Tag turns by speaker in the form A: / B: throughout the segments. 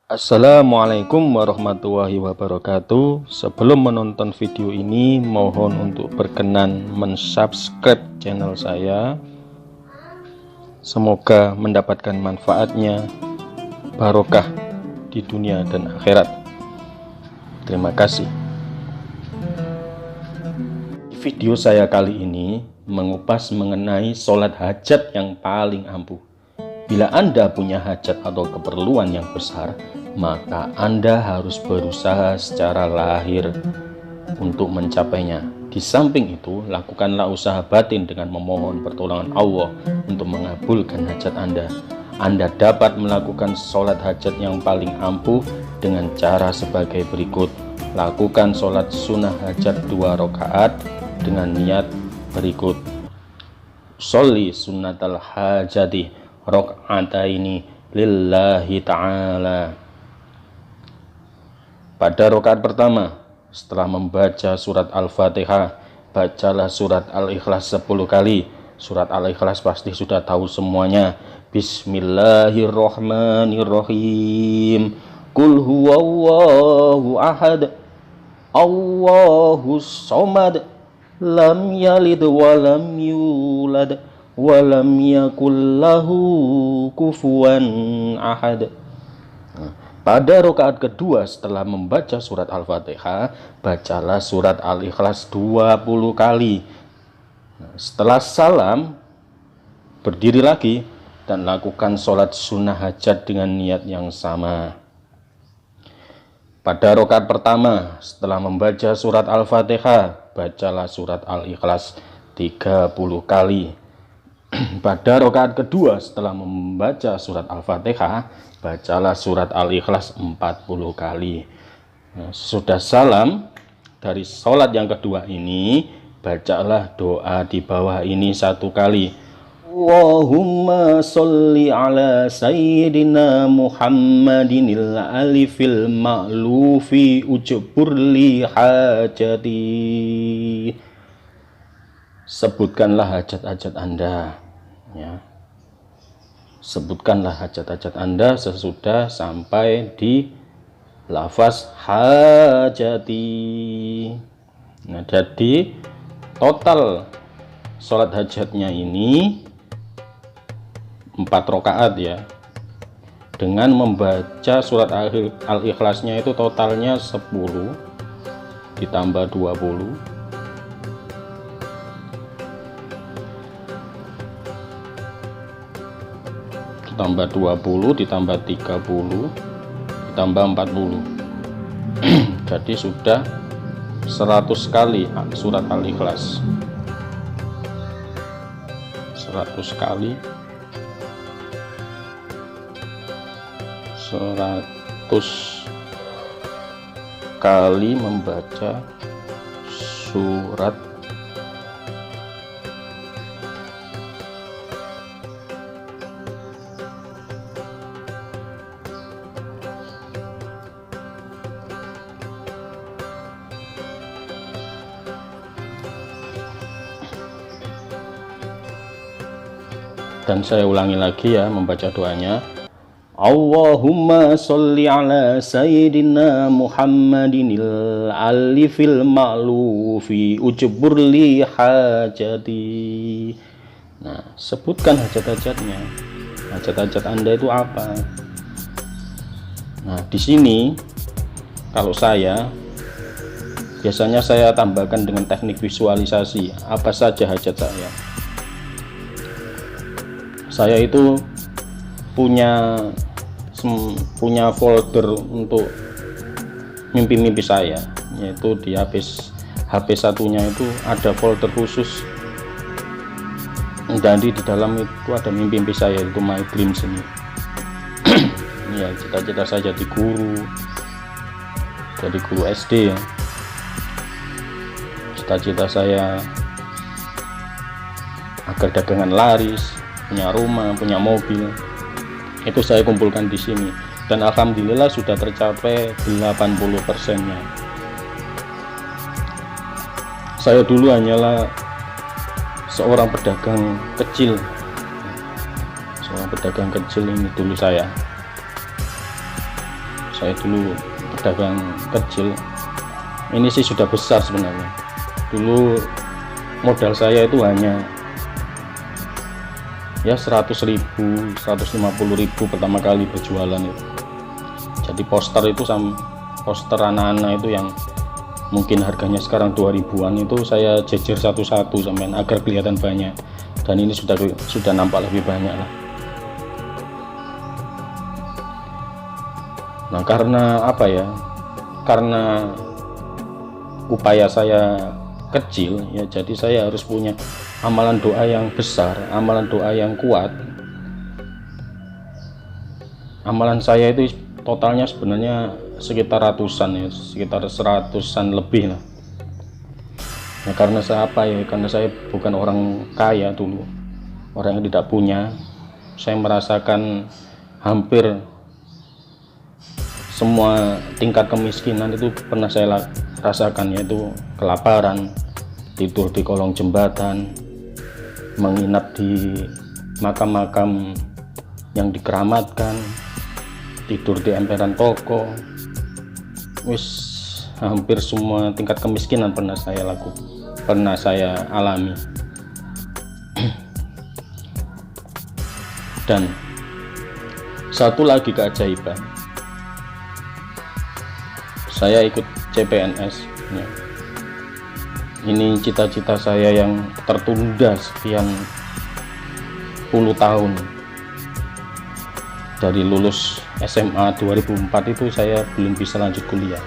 A: Assalamualaikum warahmatullahi wabarakatuh. Sebelum menonton video ini, mohon untuk berkenan mensubscribe channel saya. Semoga mendapatkan manfaatnya, barokah di dunia dan akhirat. Terima kasih. Video saya kali ini mengupas mengenai sholat hajat yang paling ampuh. Bila Anda punya hajat atau keperluan yang besar, maka Anda harus berusaha secara lahir untuk mencapainya. Di samping itu, lakukanlah usaha batin dengan memohon pertolongan Allah untuk mengabulkan hajat Anda. Anda dapat melakukan sholat hajat yang paling ampuh dengan cara sebagai berikut. Lakukan sholat sunnah hajat 2 rakaat dengan niat berikut. Sholli sunnatal hajati rakaataini lillahi ta'ala. Pada rakaat pertama, setelah membaca surat Al-Fatihah, bacalah surat Al-Ikhlas 10 kali. Surat Al-Ikhlas pasti sudah tahu semuanya. Bismillahirrahmanirrahim. Qul huwallahu ahad, Allahus somad, lam yalid walam yulad, walam yakullahu kufuwan ahad. Pada rakaat kedua setelah membaca surat Al-Fatihah, bacalah surat Al-Ikhlas 20 kali. Setelah salam, berdiri lagi dan lakukan sholat sunnah hajat dengan niat yang sama. Pada rakaat pertama setelah membaca surat Al-Fatihah, bacalah surat Al-Ikhlas 30 kali. Pada rakaat kedua setelah membaca surat Al-Fatihah, bacalah surat Al-Ikhlas 40 kali. Sudah salam dari sholat yang kedua ini, bacalah doa di bawah ini 1 kali. Allahumma sholli ala sayyidina Muhammadinil alifil ma'lufi ujburli hajati. Sebutkanlah hajat-hajat Anda, ya. Sebutkanlah hajat-hajat Anda sesudah sampai di lafaz hajati. Nah, jadi total sholat hajatnya ini 4 rakaat ya. Dengan membaca surat Al-Ikhlasnya itu totalnya 10 ditambah 20 ditambah 20 ditambah 30 ditambah 40 jadi sudah 100 kali surat Al-Ikhlas. 100 kali 100 kali membaca surat dan saya ulangi lagi ya membaca doanya. Allahumma sholli ala sayyidina Muhammadinil alifil ma'lufi ujburli hajati. Nah, sebutkan hajat-hajatnya. Hajat-hajat Anda itu apa? Nah, di sini kalau saya biasanya saya tambahkan dengan teknik visualisasi apa saja hajat saya. Saya itu punya folder untuk mimpi-mimpi saya, yaitu di HP satunya itu ada folder khusus, dan di dalam itu ada mimpi-mimpi saya, itu my dreams ini. Ya, cita-cita saya jadi guru SD ya. Cita-cita saya agar dagangan laris, punya rumah, punya mobil, itu saya kumpulkan di sini, dan alhamdulillah sudah tercapai 80%-nya. Saya dulu hanyalah seorang pedagang kecil, pedagang kecil ini dulu saya. Saya dulu pedagang kecil, ini sih sudah besar sebenarnya. Dulu modal saya itu hanya ya 100.000, 150.000 pertama kali berjualan itu. Jadi poster itu poster anak-anak itu yang mungkin harganya sekarang 2000-an itu saya jejer satu-satu sampai agar kelihatan banyak, dan ini sudah nampak lebih banyak lah. Nah, karena apa ya, karena upaya saya kecil ya, jadi saya harus punya amalan doa yang besar, amalan doa yang kuat. Amalan saya itu totalnya sebenarnya sekitar ratusan ya, sekitar 100-an lebih lah. Nah, karena saya apa ya, karena saya bukan orang kaya dulu, orang yang tidak punya. Saya merasakan hampir semua tingkat kemiskinan itu pernah saya rasakan, yaitu kelaparan, tidur di kolong jembatan, menginap di makam-makam yang dikeramatkan, tidur di emperan toko. Hampir semua tingkat kemiskinan pernah saya alami. Dan satu lagi keajaiban, saya ikut CPNS ya. Ini cita-cita saya yang tertunda sekian puluh tahun. Dari lulus SMA 2004 itu saya belum bisa lanjut kuliah.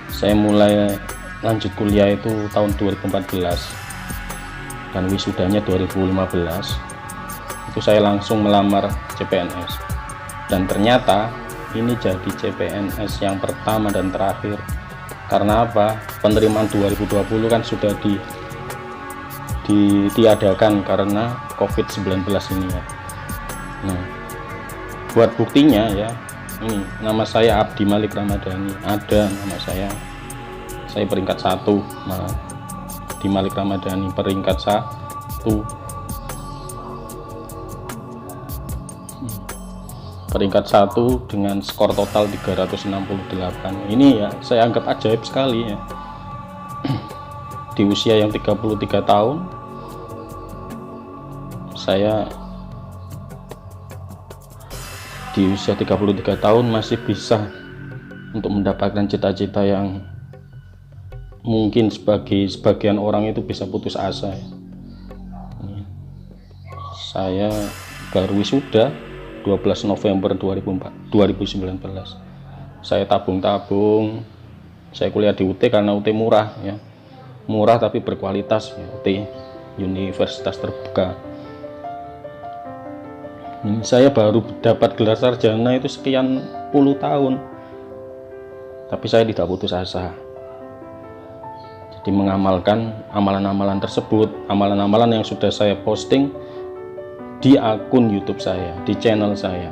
A: Saya mulai lanjut kuliah itu tahun 2014 dan wisudanya 2015. Itu saya langsung melamar CPNS, dan ternyata ini jadi CPNS yang pertama dan terakhir. Karena apa? Penerimaan 2020 kan sudah ditiadakan karena COVID-19 ini ya. Nah, buat buktinya ya, ini nama saya Abdi Malik Ramadhani, ada nama saya peringkat 1 malah. Abdi Malik Ramadhani peringkat 1, peringkat 1 dengan skor total 368. Ini ya saya anggap ajaib sekali ya. Di usia yang 33 tahun saya masih bisa untuk mendapatkan cita-cita yang mungkin sebagian orang itu bisa putus asa ya. Saya baru wisuda 12 November 2019. Saya tabung-tabung, saya kuliah di UT karena UT murah ya, murah tapi berkualitas ya, UT Universitas Terbuka. Saya baru dapat gelar sarjana itu sekian puluh tahun, tapi saya tidak putus asa. Jadi mengamalkan amalan-amalan tersebut, amalan-amalan yang sudah saya posting di akun YouTube saya, di channel saya.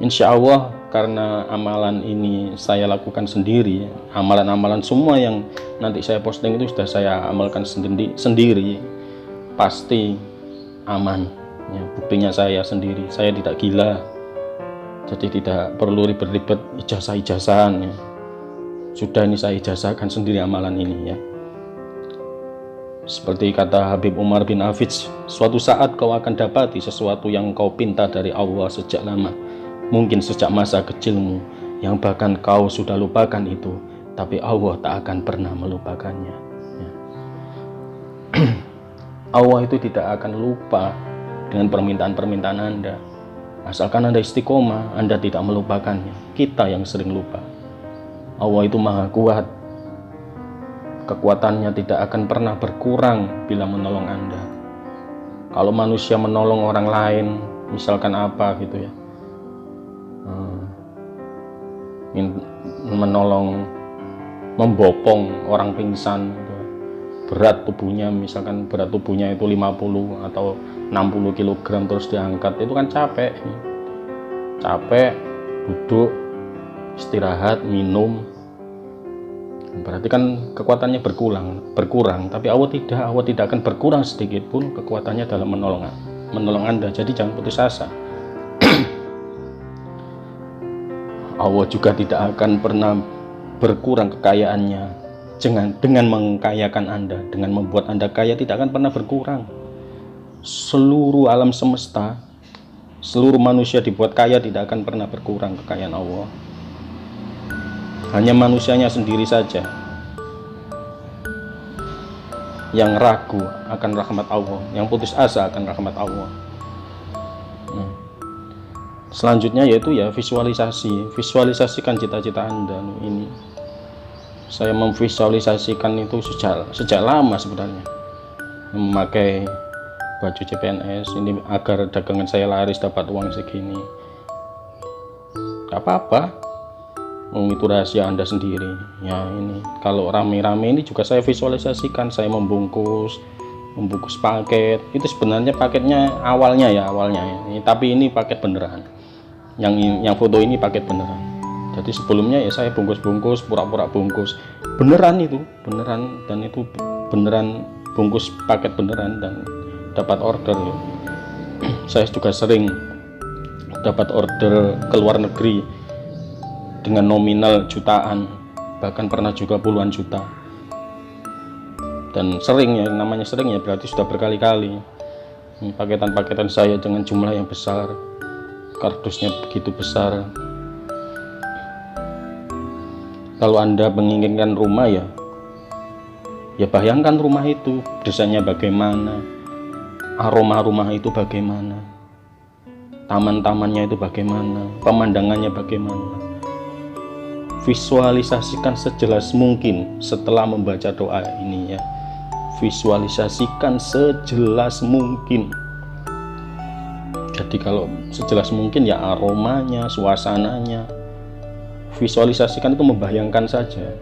A: Insya Allah, karena amalan ini saya lakukan sendiri, amalan-amalan semua yang nanti saya posting itu sudah saya amalkan sendiri, pasti aman ya. Buktinya saya sendiri, saya tidak gila, jadi tidak perlu ribet-ribet ijazah-ijazahan ya. Sudah ini saya ijazahkan sendiri amalan ini ya. Seperti kata Habib Umar bin Hafidz, suatu saat kau akan dapati sesuatu yang kau pinta dari Allah sejak lama, mungkin sejak masa kecilmu, yang bahkan kau sudah lupakan itu, tapi Allah tak akan pernah melupakannya ya. Allah itu tidak akan lupa dengan permintaan-permintaan Anda, asalkan Anda istiqomah, Anda tidak melupakannya. Kita yang sering lupa. Allah itu maha kuat, kekuatannya tidak akan pernah berkurang bila menolong Anda. Kalau manusia menolong orang lain, misalkan apa gitu ya, menolong, membopong orang pingsan gitu, berat tubuhnya, misalkan berat tubuhnya itu 50 atau 60 kg terus diangkat, itu kan capek, duduk, istirahat, minum, berarti kan kekuatannya berkurang. Tapi Allah tidak akan berkurang sedikit pun kekuatannya dalam menolong Anda. Jadi jangan putus asa. Allah juga tidak akan pernah berkurang kekayaannya. Dengan mengkayakan Anda, dengan membuat Anda kaya, tidak akan pernah berkurang. Seluruh alam semesta, seluruh manusia dibuat kaya, tidak akan pernah berkurang kekayaan Allah. Hanya manusianya sendiri saja yang ragu akan rahmat Allah, yang putus asa akan rahmat Allah. Selanjutnya yaitu ya visualisasi. Visualisasikan cita-cita Anda. Ini saya memvisualisasikan itu sejak lama sebenarnya, memakai baju CPNS ini agar dagangan saya laris, dapat uang segini. Gak apa-apa, itu rahasia Anda sendiri ya. Ini kalau rame-rame ini juga saya visualisasikan, saya membungkus paket. Itu sebenarnya paketnya awalnya ya. Tapi ini paket beneran, yang foto ini paket beneran. Jadi sebelumnya ya saya bungkus pura-pura bungkus beneran, itu beneran, dan itu beneran bungkus paket beneran dan dapat order. Saya juga sering dapat order ke luar negeri dengan nominal jutaan, bahkan pernah juga puluhan juta. Dan sering ya, namanya sering ya berarti sudah berkali-kali. Paketan-paketan saya dengan jumlah yang besar, kardusnya begitu besar. Kalau Anda menginginkan rumah ya bayangkan rumah itu desainnya bagaimana, aroma rumah itu bagaimana, taman-tamannya itu bagaimana, pemandangannya bagaimana. Visualisasikan sejelas mungkin setelah membaca doa ini ya. Visualisasikan sejelas mungkin. Jadi kalau sejelas mungkin ya aromanya, suasananya. Visualisasikan itu membayangkan saja.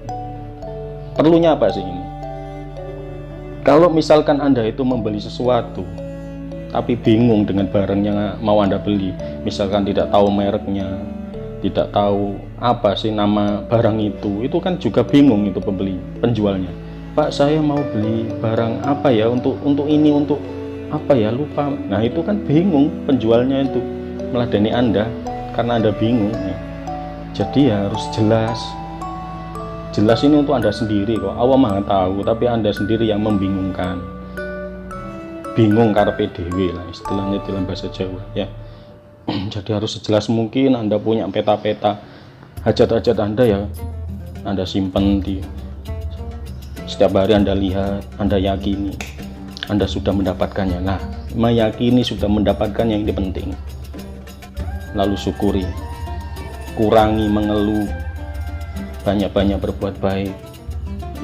A: Perlunya apa sih ini? Kalau misalkan Anda itu membeli sesuatu tapi bingung dengan barang yang mau Anda beli, misalkan tidak tahu mereknya, tidak tahu apa sih nama barang itu kan juga bingung itu penjualnya. Pak, saya mau beli barang apa ya, untuk ini, untuk apa ya, lupa. Nah itu kan bingung penjualnya itu meladeni Anda karena Anda bingung ya. Jadi ya harus jelas ini untuk Anda sendiri kok. Allah Maha tahu, tapi Anda sendiri yang membingungkan. Bingung karepe dhewe lah istilahnya dalam bahasa Jawa ya. Jadi harus sejelas mungkin. Anda punya peta-peta hajat-hajat Anda ya, Anda simpan di setiap hari, Anda lihat, Anda yakini Anda sudah mendapatkannya. Nah, meyakini sudah mendapatkannya ini penting. Lalu syukuri, kurangi mengeluh, banyak-banyak berbuat baik.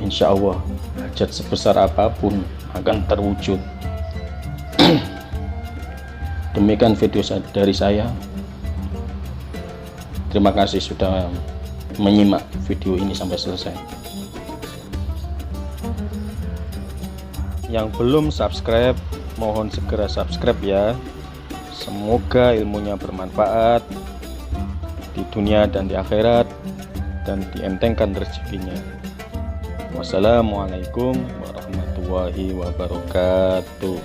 A: Insya Allah hajat sebesar apapun akan terwujud. Demikian video dari saya. Terima kasih sudah menyimak video ini sampai selesai. Yang belum subscribe, mohon segera subscribe ya. Semoga ilmunya bermanfaat di dunia dan di akhirat, dan dientengkan rezekinya. Wassalamualaikum warahmatullahi wabarakatuh.